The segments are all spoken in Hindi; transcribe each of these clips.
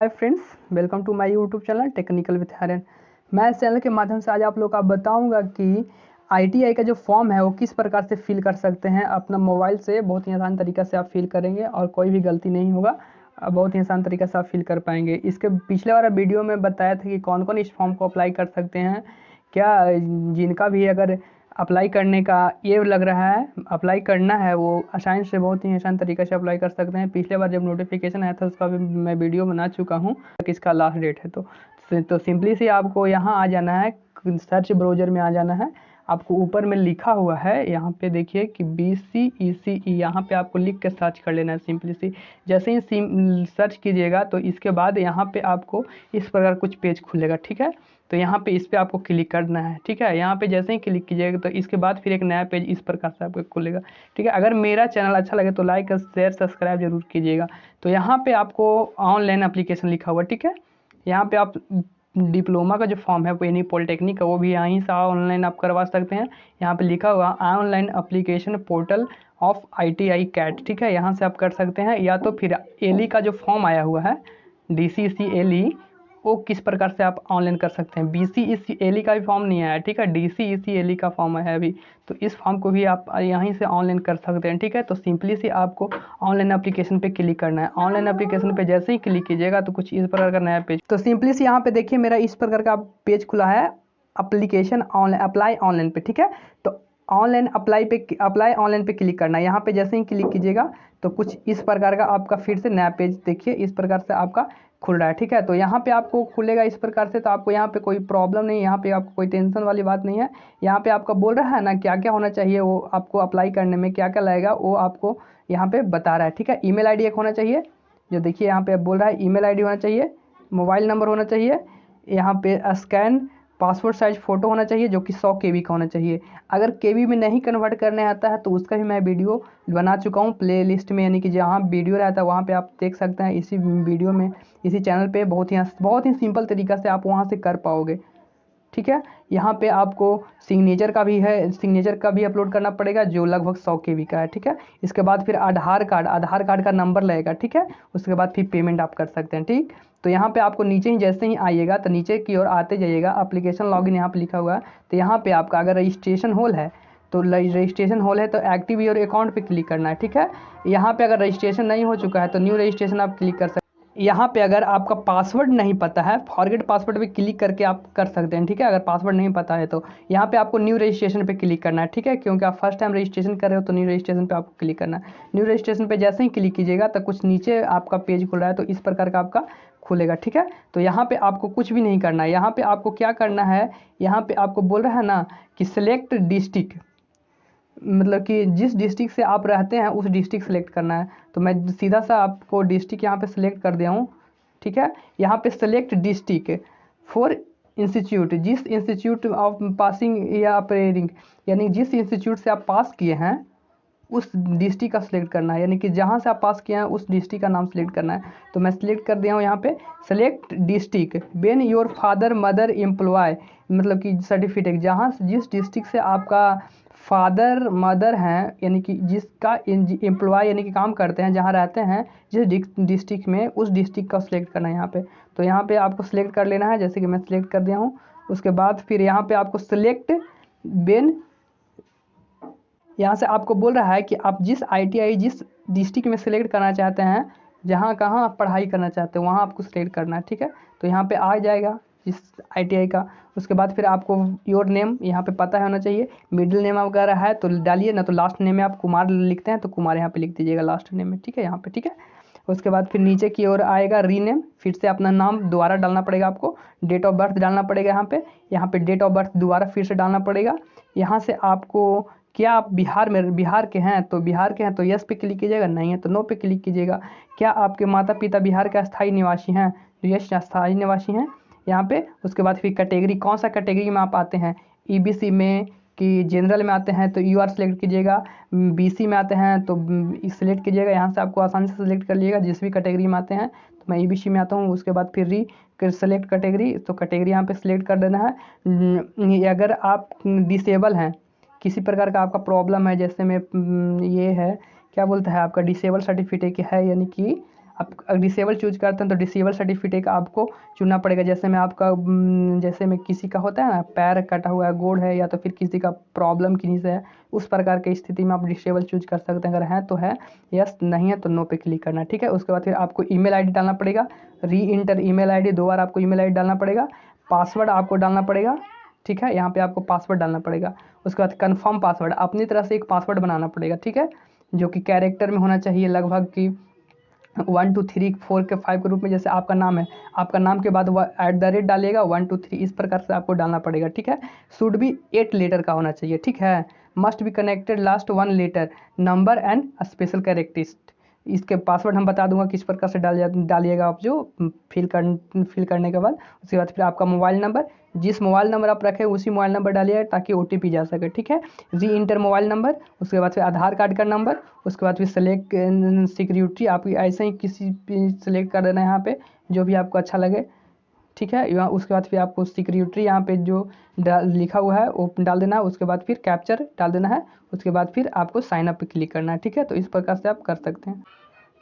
Hi friends, welcome to my YouTube channel technical with Haran. मैं इस चैनल के माध्यम से आज आप लोग को बताऊंगा कि आईटीआई का जो फॉर्म है वो किस प्रकार से फिल कर सकते हैं अपना मोबाइल से। बहुत ही आसान तरीका से आप फिल करेंगे और कोई भी गलती नहीं होगा। बहुत ही आसान तरीका से आप फिल कर पाएंगे। इसके पिछले वाला वीडियो में बताया था कि कौन कौन इस फॉर्म को अप्लाई कर सकते हैं। क्या जिनका भी अगर अप्लाई करने का ये लग रहा है, अप्लाई करना है, वो आसान से बहुत ही आसान तरीके से अप्लाई कर सकते हैं। पिछले बार जब नोटिफिकेशन आया था उसका भी मैं वीडियो बना चुका हूँ कि इसका लास्ट डेट है। तो सिंपली से आपको यहाँ आ जाना है, सर्च ब्राउज़र में आ जाना है। आपको ऊपर में लिखा हुआ है, यहाँ पे देखिए कि BCECE, यहाँ पे आपको लिख के सर्च कर लेना है सिंपली सी। जैसे ही सर्च कीजिएगा तो इसके बाद यहाँ पे आपको इस प्रकार कुछ पेज खुलेगा, ठीक है। तो यहाँ पे इस पर आपको क्लिक करना है, ठीक है। यहाँ पे जैसे ही क्लिक कीजिएगा तो इसके बाद फिर एक नया पेज इस प्रकार से आपको खुलेगा, ठीक है। अगर मेरा चैनल अच्छा लगे तो लाइक शेयर सब्सक्राइब जरूर कीजिएगा। तो यहाँ पे आपको ऑनलाइन एप्लीकेशन लिखा हुआ, ठीक है। यहाँ पे आप डिप्लोमा का जो फॉर्म है यानी पॉलिटेक्निक का, वो भी यहीं से ऑनलाइन आप करवा सकते हैं। यहाँ पे लिखा हुआ online application portal of ITI CAT, ठीक है। यहाँ से आप कर सकते हैं। या तो फिर एली का जो फॉर्म आया हुआ है DCECE, वो किस प्रकार से आप ऑनलाइन कर सकते हैं। BCECE का भी फॉर्म नहीं आया, ठीक है। DCECE का फॉर्म है अभी, तो इस फॉर्म को भी आप यहीं से ऑनलाइन कर सकते हैं, ठीक है। तो सिंपली से आपको ऑनलाइन एप्लीकेशन पे क्लिक करना है। ऑनलाइन एप्लीकेशन पे जैसे ही क्लिक कीजिएगा तो कुछ इस प्रकार का नया पेज, तो सिंपली से यहाँ पे देखिए मेरा इस प्रकार का पेज खुला है, एप्लीकेशन ऑनलाइन अप्लाई ऑनलाइन पे, ठीक है। तो ऑनलाइन अप्लाई ऑनलाइन पे क्लिक करना है। यहाँ पे जैसे ही क्लिक कीजिएगा तो कुछ इस प्रकार का आपका फिर से नया पेज देखिए इस प्रकार से आपका खुल रहा है, ठीक है। तो यहाँ पे आपको खुलेगा इस प्रकार से। तो आपको यहाँ पे कोई प्रॉब्लम नहीं, यहाँ पे आपको कोई टेंशन वाली बात नहीं है। यहाँ पे आपका बोल रहा है ना क्या क्या होना चाहिए, वो आपको अप्लाई करने में क्या क्या लगेगा वो आपको यहाँ पे बता रहा है, ठीक है। ईमेल आईडी एक होना चाहिए, जो देखिए यहाँ पे बोल रहा है ईमेल आईडी होना चाहिए, मोबाइल नंबर होना चाहिए, यहाँ पे स्कैन पासपोर्ट साइज फ़ोटो होना चाहिए जो कि 100 KB का होना चाहिए। अगर KB में नहीं कन्वर्ट करने आता है तो उसका भी मैं वीडियो बना चुका हूँ प्ले लिस्ट में, यानी कि जहाँ वीडियो रहता है वहाँ पे आप देख सकते हैं। इसी वीडियो में इसी चैनल पे बहुत ही सिंपल तरीक़ा से आप वहाँ से कर पाओगे, ठीक है। यहाँ पे आपको सिग्नेचर का भी है, सिग्नेचर का भी अपलोड करना पड़ेगा जो लगभग 100 KB का है, ठीक है। इसके बाद फिर आधार कार्ड का नंबर लगेगा, ठीक है। उसके बाद फिर पेमेंट आप कर सकते हैं, ठीक। तो यहाँ पे आपको नीचे ही जैसे ही आइएगा तो नीचे की ओर आते जाइएगा, एप्लीकेशन लॉगिन यहाँ पे लिखा हुआ है। तो यहाँ पे आपका अगर रजिस्ट्रेशन होल है तो रजिस्ट्रेशन होल है तो एक्टिव योर अकाउंट पे क्लिक करना है, ठीक है। यहाँ पे अगर रजिस्ट्रेशन नहीं हो चुका है तो न्यू रजिस्ट्रेशन आप क्लिक कर सकते हैं। यहाँ पे अगर आपका पासवर्ड नहीं पता है, फॉरगेट पासवर्ड पे क्लिक करके आप कर सकते हैं, ठीक है। अगर पासवर्ड नहीं पता है तो यहाँ पे आपको न्यू रजिस्ट्रेशन पे क्लिक करना है, ठीक है। क्योंकि आप फर्स्ट टाइम रजिस्ट्रेशन कर रहे हो तो न्यू रजिस्ट्रेशन पे आपको क्लिक करना है। न्यू रजिस्ट्रेशन पे जैसे ही क्लिक कीजिएगा तो कुछ नीचे आपका पेज खुल रहा है, तो इस प्रकार का आपका खुलेगा, ठीक है। तो यहाँ पे आपको कुछ भी नहीं करना है। यहाँ पे आपको क्या करना है, यहाँ पे आपको बोल रहा है ना कि सिलेक्ट डिस्ट्रिक्ट, मतलब कि जिस डिस्ट्रिक्ट से आप रहते हैं उस डिस्ट्रिक्ट सेलेक्ट करना है। तो मैं सीधा सा आपको डिस्ट्रिक्ट यहाँ पे सेलेक्ट कर दिया हूँ, ठीक है। यहाँ पे सेलेक्ट डिस्ट्रिक्ट फॉर इंस्टीट्यूट, जिस इंस्टीट्यूट ऑफ पासिंग या अपेयरिंग, यानी जिस इंस्टीट्यूट से आप पास किए हैं उस डिस्ट्रिक्ट का सिलेक्ट करना है, यानी कि जहाँ से आप पास किए हैं उस डिस्ट्रिक्ट का नाम सेलेक्ट करना है। तो मैं सिलेक्ट कर दिया हूँ यहाँ पे select district when your father mother employ, मतलब कि सर्टिफिकेट जहाँ जिस डिस्ट्रिक्ट से आपका फादर मदर हैं, यानी कि जिसका एम्प्लॉय यानी कि काम करते हैं, जहाँ रहते हैं जिस डिस्ट्रिक्ट में, उस डिस्ट्रिक्ट का सिलेक्ट करना है यहाँ पे। तो यहाँ पे आपको सिलेक्ट कर लेना है, जैसे कि मैं सिलेक्ट कर दिया हूँ। उसके बाद फिर यहाँ पे आपको सिलेक्ट बेन, यहाँ से आपको बोल रहा है कि आप जिस ITI जिस डिस्ट्रिक्ट में सेलेक्ट करना चाहते हैं, जहाँ कहाँ आप पढ़ाई करना चाहते हो वहाँ आपको सेलेक्ट करना है, ठीक है। तो यहाँ पे आ जाएगा इस ITI का। उसके बाद फिर आपको योर नेम यहाँ पे पता होना चाहिए, मिडिल नेम वगैरह है तो डालिए, ना तो लास्ट नेम में आप कुमार लिखते हैं तो कुमार यहाँ पे लिख दीजिएगा लास्ट नेम में, ठीक है, यहाँ पे, ठीक है। उसके बाद फिर नीचे की ओर आएगा रीनेम, फिर से अपना नाम दोबारा डालना पड़ेगा आपको, डेट ऑफ बर्थ डालना पड़ेगा यहाँ पे डेट ऑफ बर्थ दोबारा फिर से डालना पड़ेगा। यहाँ से आपको क्या आप बिहार के हैं तो यस पे क्लिक कीजिएगा, नहीं है तो नो पे क्लिक कीजिएगा। क्या आपके माता पिता बिहार के अस्थायी निवासी हैं तो यस अस्थायी निवासी हैं यहाँ पे। उसके बाद फिर कैटेगरी, कौन सा कैटेगरी में आप आते हैं, EBC में कि जनरल में आते हैं तो UR सेलेक्ट कीजिएगा, BC में आते हैं तो सिलेक्ट कीजिएगा। यहाँ से आपको आसानी से सिलेक्ट कर लीजिएगा जिस भी कैटेगरी में आते हैं। तो मैं EBC में आता हूँ। उसके बाद फिर सेलेक्ट कैटेगरी, तो कैटेगरी यहाँ पे सिलेक्ट कर देना है। अगर आप डिसेबल हैं, किसी प्रकार का आपका प्रॉब्लम है, जैसे में ये है क्या बोलता है आपका डिसेबल सर्टिफिकेट है, यानी कि आप डिसेबल चूज करते हैं तो डिसेबल सर्टिफिकेट आपको चुनना पड़ेगा। जैसे में आपका जैसे में किसी का होता है ना, पैर कटा हुआ है, गोड़ है, या तो फिर किसी का प्रॉब्लम किन्हीं से है, उस प्रकार की स्थिति में आप डिसेबल चूज कर सकते हैं। अगर है तो है यस, नहीं है तो नो पे क्लिक करना है। ठीक है, उसके बाद फिर आपको ईमेल आईडी डालना पड़ेगा, री इंटर ईमेल आईडी, 2 बार आपको ईमेल आईडी डालना पड़ेगा, पासवर्ड आपको डालना पड़ेगा। ठीक है, यहाँ पे आपको पासवर्ड डालना पड़ेगा। उसके बाद कंफर्म पासवर्ड, अपनी तरह से एक पासवर्ड बनाना पड़ेगा। ठीक है, जो कि कैरेक्टर में होना चाहिए, लगभग कि 1 2 3 4 के 5 के रूप में। जैसे आपका नाम है, आपका नाम के बाद @ डालिएगा, 1 2 3 इस प्रकार से आपको डालना पड़ेगा। ठीक है, शुड भी 8 लेटर का होना चाहिए। ठीक है, must be connected last 1 letter, number and special characters. इसके पासवर्ड हम बता दूंगा किस प्रकार से डालिएगा आप, जो फिल करने के बाद। उसके बाद फिर आपका मोबाइल नंबर, जिस मोबाइल नंबर आप रखें उसी मोबाइल नंबर डालिएगा ताकि OTP जा सके। ठीक है, री इंटर मोबाइल नंबर, उसके बाद फिर आधार कार्ड का नंबर, उसके बाद फिर सेलेक्ट सिक्योरिटी, आप ऐसे ही किसी भी सेलेक्ट कर देना है यहाँ पे जो भी आपको अच्छा लगे। ठीक है, यहाँ उसके बाद फिर आपको सिक्योरिटी यहाँ पे जो लिखा हुआ है वो डाल देना है। उसके बाद फिर कैप्चर डाल देना है। उसके बाद फिर आपको साइन अप पे क्लिक करना है। ठीक है, तो इस प्रकार से आप कर सकते हैं।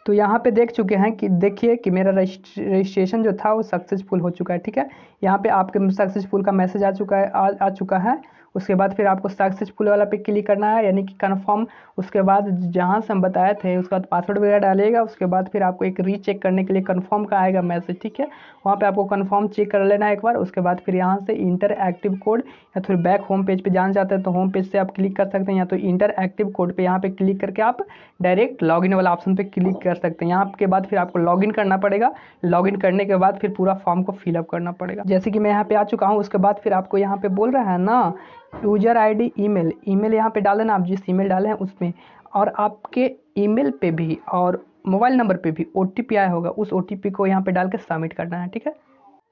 तो यहाँ पे देख चुके हैं कि देखिए कि मेरा रजिस्ट्रेशन जो था वो सक्सेसफुल हो चुका है। ठीक है, यहाँ पे आपके सक्सेसफुल का मैसेज आ चुका है, आ चुका है। उसके बाद फिर आपको सक्सेसफुल वाला पे क्लिक करना है, यानी कि कन्फर्म। उसके बाद जहाँ से हम बताए थे उसके बाद पासवर्ड वगैरह डालिएगा। उसके बाद फिर आपको एक रीचेक करने के लिए कन्फर्म का आएगा मैसेज। ठीक है, वहाँ पे आपको कन्फर्म चेक कर लेना है एक बार। उसके बाद फिर यहाँ से इंटर एक्टिव कोड, या फिर बैक होम पेज पे जाना चाहते हैं तो होम पेज से आप क्लिक कर सकते हैं, या तो इंटर एक्टिव कोड पे यहाँ पे क्लिक करके आप डायरेक्ट लॉगिन वाला ऑप्शन पे क्लिक कर सकते हैं। यहाँ के बाद फिर आपको लॉगिन करना पड़ेगा। लॉगिन करने के बाद फिर पूरा फॉर्म को फिलअप करना पड़ेगा। जैसे कि मैं यहाँ पे आ चुका हूँ। उसके बाद फिर आपको यहाँ पे बोल रहा है ना यूजर ID ईमेल यहाँ पे डाल देना, आप जिस ईमेल डाले हैं उसमें। और आपके ईमेल पे भी और मोबाइल नंबर पे भी OTP आया होगा, उस OTP को यहाँ पे डाल के सबमिट करना है। ठीक है,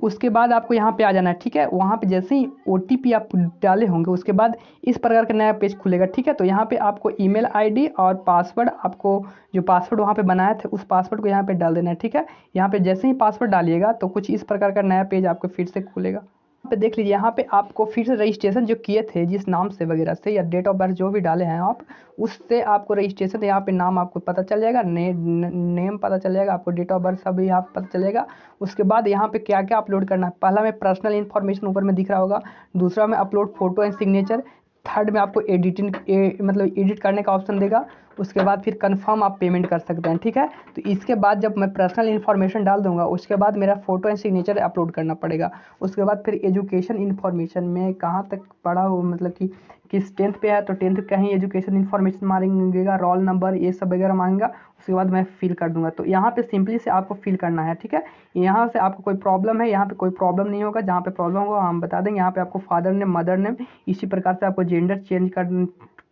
उसके बाद आपको यहाँ पे आ जाना है। ठीक है, वहाँ पे जैसे ही OTP आप डाले होंगे उसके बाद इस प्रकार का नया पेज खुलेगा। ठीक है, तो यहाँ पे आपको ईमेल ID और पासवर्ड, आपको जो पासवर्ड वहाँ पे बनाए थे उस पासवर्ड को यहाँ पे डाल देना है। ठीक है, यहाँ पे जैसे ही पासवर्ड डालिएगा तो कुछ इस प्रकार का नया पेज आपको फिर से खुलेगा। यहाँ पे देख लीजिए, यहाँ पे आपको फिर से रजिस्ट्रेशन जो किए थे जिस नाम से वगैरह से, या डेट ऑफ बर्थ जो भी डाले हैं आप, उससे आपको रजिस्ट्रेशन यहाँ पे नाम आपको पता चल जाएगा, नेम पता चल जाएगा, आपको डेट ऑफ बर्थ सब यहाँ पता चलेगा। उसके बाद यहाँ पे क्या क्या अपलोड करना है, पहला में पर्सनल इन्फॉर्मेशन ऊपर में दिख रहा होगा, दूसरा में upload photo and signature, third में आपको मतलब एडिट करने का ऑप्शन देगा। उसके बाद फिर कंफर्म आप पेमेंट कर सकते हैं। ठीक है, तो इसके बाद जब मैं पर्सनल इन्फॉर्मेशन डाल दूंगा उसके बाद मेरा फोटो एंड सिग्नेचर अपलोड करना पड़ेगा। उसके बाद फिर एजुकेशन इन्फॉर्मेशन में कहाँ तक पढ़ा हो, मतलब कि किस 10th पे है तो 10th का ही एजुकेशन इन्फॉर्मेशन मांगेगा, रोल नंबर ये सब वगैरह मांगेगा। उसके बाद मैं फिल कर दूंगा। तो यहाँ पे सिंपली से आपको फिल करना है। ठीक है, यहाँ से आपको कोई प्रॉब्लम है, यहाँ पे कोई प्रॉब्लम नहीं होगा, जहाँ पे प्रॉब्लम होगा हम बता देंगे। यहाँ पे आपको फादर नेम, मदर नेम, इसी प्रकार से आपको जेंडर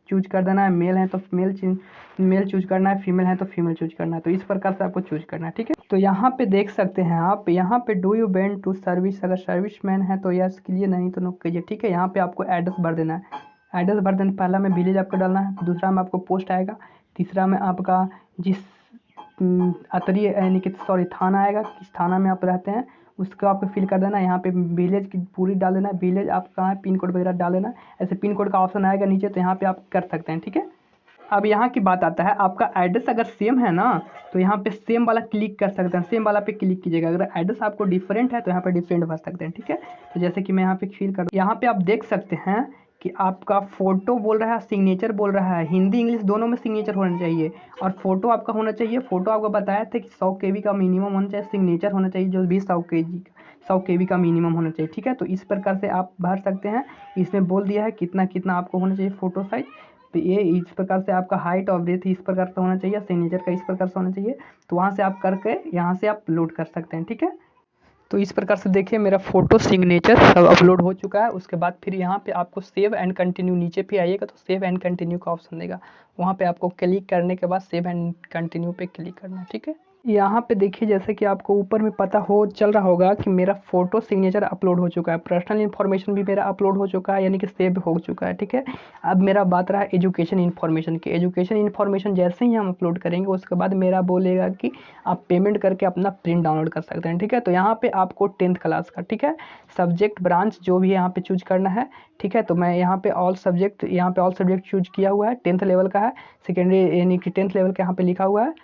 चूज कर देना है। मेल है तो मेल चूज करना है, फीमेल है तो फीमेल चूज करना है। तो इस प्रकार से आपको चूज करना है। ठीक है, तो यहाँ पे देख सकते हैं आप, यहाँ पे do you went to service, अगर सर्विस मैन है तो यस कीजिए, नहीं तो नो कीजिए। ठीक है, यहाँ पे आपको एड्रेस भर देना है। एड्रेस भर देना, पहला में विलेज आपको डालना है, दूसरा में आपको पोस्ट आएगा, तीसरा में आपका जिस अतरी यानी कि सॉरी थाना आएगा, किस थाना में आप रहते हैं उसको आपको फिल कर देना है। यहाँ पे विलेज की पूरी डाल देना है, विलेज आप कहाँ है, पिन कोड वगैरह डाल देना है। ऐसे पिन कोड का ऑप्शन आएगा नीचे, तो यहाँ पे आप कर सकते हैं। ठीक है, अब यहाँ की बात आता है, आपका एड्रेस अगर सेम है ना तो यहाँ पे सेम वाला क्लिक कर सकते हैं, सेम वाला पे क्लिक कीजिएगा। अगर एड्रेस आपको डिफरेंट है तो यहाँ पे डिफरेंट भर सकते हैं। ठीक है, तो जैसे कि मैं यहाँ पे फिल कर, यहाँ पे आप देख सकते हैं कि आपका फोटो बोल रहा है, सिग्नेचर बोल रहा है, हिंदी इंग्लिश दोनों में सिग्नेचर होना चाहिए, और फोटो आपका होना चाहिए। फोटो आपको बताया था कि 100 KB का मिनिमम होना चाहिए, सिग्नेचर होना चाहिए जो भी 100 KB का मिनिमम होना चाहिए। ठीक है, तो इस प्रकार से आप भर सकते हैं। इसमें बोल दिया है कितना कितना आपको होना चाहिए फोटो साइज। तो ये इस प्रकार से आपका हाइट और ब्रेथ इस प्रकार से होना चाहिए, सिग्नेचर का इस प्रकार से होना चाहिए। तो वहाँ से आप करके यहाँ से आप लोड कर सकते हैं। ठीक है, तो इस प्रकार से देखिए मेरा फोटो सिग्नेचर सब अपलोड हो चुका है। उसके बाद फिर यहाँ पे आपको सेव एंड कंटिन्यू, नीचे पे आइएगा तो सेव एंड कंटिन्यू का ऑप्शन देगा, वहाँ पे आपको क्लिक करने के बाद सेव एंड कंटिन्यू पे क्लिक करना है। ठीक है, यहाँ पे देखिए जैसे कि आपको ऊपर में पता हो चल रहा होगा कि मेरा फोटो सिग्नेचर अपलोड हो चुका है, पर्सनल इन्फॉर्मेशन भी मेरा अपलोड हो चुका है, यानी कि सेव हो चुका है। ठीक है, अब मेरा बात रहा एजुकेशन इन्फॉर्मेशन की। एजुकेशन इन्फॉर्मेशन जैसे ही हम अपलोड करेंगे उसके बाद मेरा बोलेगा कि आप पेमेंट करके अपना प्रिंट डाउनलोड कर सकते हैं। ठीक है, तो यहाँ पे आपको 10th क्लास का, ठीक है, सब्जेक्ट ब्रांच जो भी यहाँ पे चूज करना है। ठीक है, तो मैं यहाँ पे ऑल सब्जेक्ट, यहाँ पे ऑल सब्जेक्ट चूज किया हुआ है, 10th लेवल का है, सेकेंडरी यानी कि 10th लेवल का यहाँ पे लिखा हुआ है।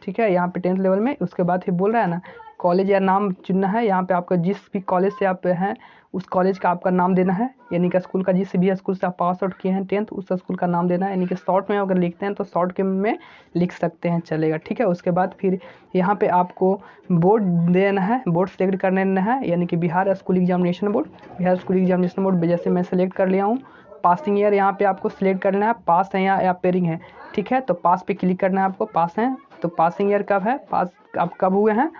ठीक है, यहाँ पे 10th लेवल में। उसके बाद फिर बोल रहा है ना कॉलेज या नाम चुनना है, यहाँ पे आपका जिस भी कॉलेज से आप हैं उस कॉलेज का आपका नाम देना है, यानी कि स्कूल का जिस भी स्कूल से आप पास आउट किए हैं 10th उस स्कूल का नाम देना है, यानी कि शॉर्ट में अगर लिखते हैं तो शॉर्ट के में लिख सकते हैं, चलेगा। ठीक है, उसके बाद फिर यहाँ पे आपको बोर्ड देना है, बोर्ड सेलेक्ट कर लेना है, यानी कि Bihar school examination board, Bihar school examination board जैसे मैं सेलेक्ट कर लिया हूँ। पासिंग ईयर यहाँ पे आपको सिलेक्ट करना है, पास है या पेयरिंग है। ठीक है, तो पास पे क्लिक करना है आपको, पास है तो पासिंग ईयर कब है, पास आप कब हुए हैं,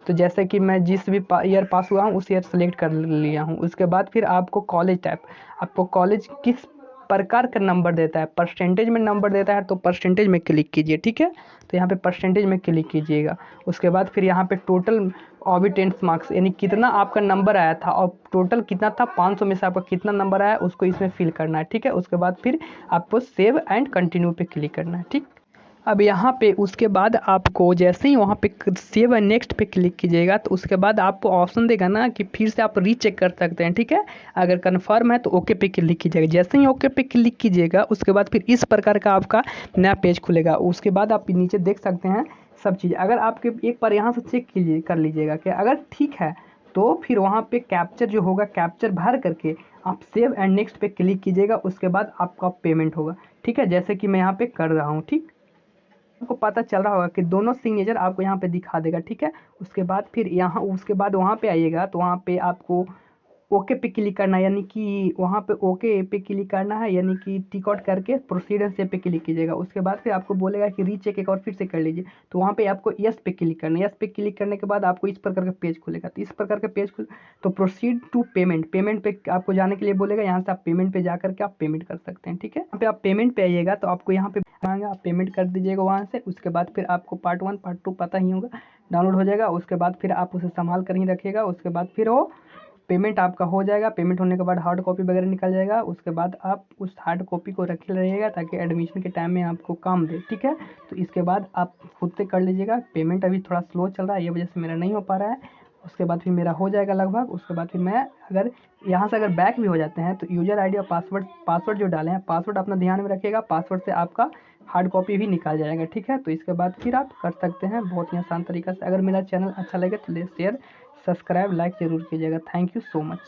तो जैसे कि मैं जिस भी ईयर पास हुआ हूँ उस ईयर सेलेक्ट कर लिया हूँ। उसके बाद फिर आपको कॉलेज टाइप, आपको कॉलेज किस प्रकार का नंबर देता है, परसेंटेज में नंबर देता है तो परसेंटेज में क्लिक कीजिए। ठीक है, तो यहाँ पे परसेंटेज में क्लिक कीजिएगा। उसके बाद फिर यहाँ पे टोटल ऑबी 10 मार्क्स, यानी कितना आपका नंबर आया था और टोटल कितना था, 500 में से आपका कितना नंबर आया उसको इसमें फिल करना है। ठीक है, उसके बाद फिर आपको सेव एंड कंटिन्यू पे क्लिक करना है। ठीक, अब यहाँ पे उसके बाद आपको जैसे ही वहाँ पे सेव एंड नेक्स्ट पे क्लिक कीजिएगा तो उसके बाद आपको ऑप्शन देगा ना कि फिर से आप रीचेक कर सकते हैं। ठीक है, अगर कन्फर्म है तो ओके पे क्लिक कीजिएगा। जैसे ही ओके पे क्लिक कीजिएगा उसके बाद फिर इस प्रकार का आपका नया पेज खुलेगा। उसके बाद आप नीचे देख सकते हैं सब चीज़। अगर आपके एक बार यहाँ से चेक कीजिए कर लीजिएगा कि अगर ठीक है तो फिर वहाँ पे कैप्चर जो होगा, कैप्चर भर करके आप सेव एंड नेक्स्ट पे क्लिक कीजिएगा। उसके बाद आपका पेमेंट होगा। ठीक है, जैसे कि मैं यहाँ पे कर रहा हूँ। ठीक, आपको पता चल रहा होगा कि दोनों सिग्नेचर आपको यहाँ पे दिखा देगा। ठीक है, उसके बाद फिर यहाँ उसके बाद वहाँ पे आइएगा तो वहाँ पे आपको ओके पे क्लिक करना है, यानी कि वहाँ पे ओके पे क्लिक करना है, यानी कि टिक आउट करके प्रोसीड एंड सेव पे क्लिक कीजिएगा। उसके बाद फिर आपको बोलेगा कि रीचेक एक और फिर से कर लीजिए, तो वहाँ पे आपको यस पे क्लिक करना है। यस पे क्लिक करने के बाद आपको इस प्रकार का पेज खुलेगा। तो इस प्रकार का पेज खुल तो प्रोसीड टू पेमेंट, पेमेंट पे आपको जाने के लिए बोलेगा। यहाँ से आप पेमेंट पे जा करके आप पेमेंट कर सकते हैं। ठीक है, यहाँ पे आप पेमेंट पे आइएगा तो आपको यहाँ पे मांगा, आप पेमेंट कर दीजिएगा वहाँ से। उसके बाद फिर आपको पार्ट 1 पार्ट 2 पता ही होगा, डाउनलोड हो जाएगा। उसके बाद फिर आप उसे संभाल कर ही रखिएगा। उसके बाद फिर वो पेमेंट आपका हो जाएगा। पेमेंट होने के बाद हार्ड कॉपी वगैरह निकल जाएगा। उसके बाद आप उस हार्ड कॉपी को रखे रहिएगा ताकि एडमिशन के टाइम में आपको काम दे। ठीक है, तो इसके बाद आप खुद से कर लीजिएगा। पेमेंट अभी थोड़ा स्लो चल रहा है, ये वजह से मेरा नहीं हो पा रहा है। उसके बाद फिर मेरा हो जाएगा लगभग। उसके बाद फिर मैं अगर यहाँ से अगर बैक भी हो जाते हैं तो यूज़र आईडी और पासवर्ड जो डाले हैं, पासवर्ड अपना ध्यान में रखिएगा। पासवर्ड से आपका हार्ड कॉपी भी निकाल जाएगा। ठीक है, तो इसके बाद फिर आप कर सकते हैं बहुत ही आसान तरीक़ा से। अगर मेरा चैनल अच्छा लगे तो शेयर सब्सक्राइब लाइक ज़रूर कीजिएगा। Thank you so much.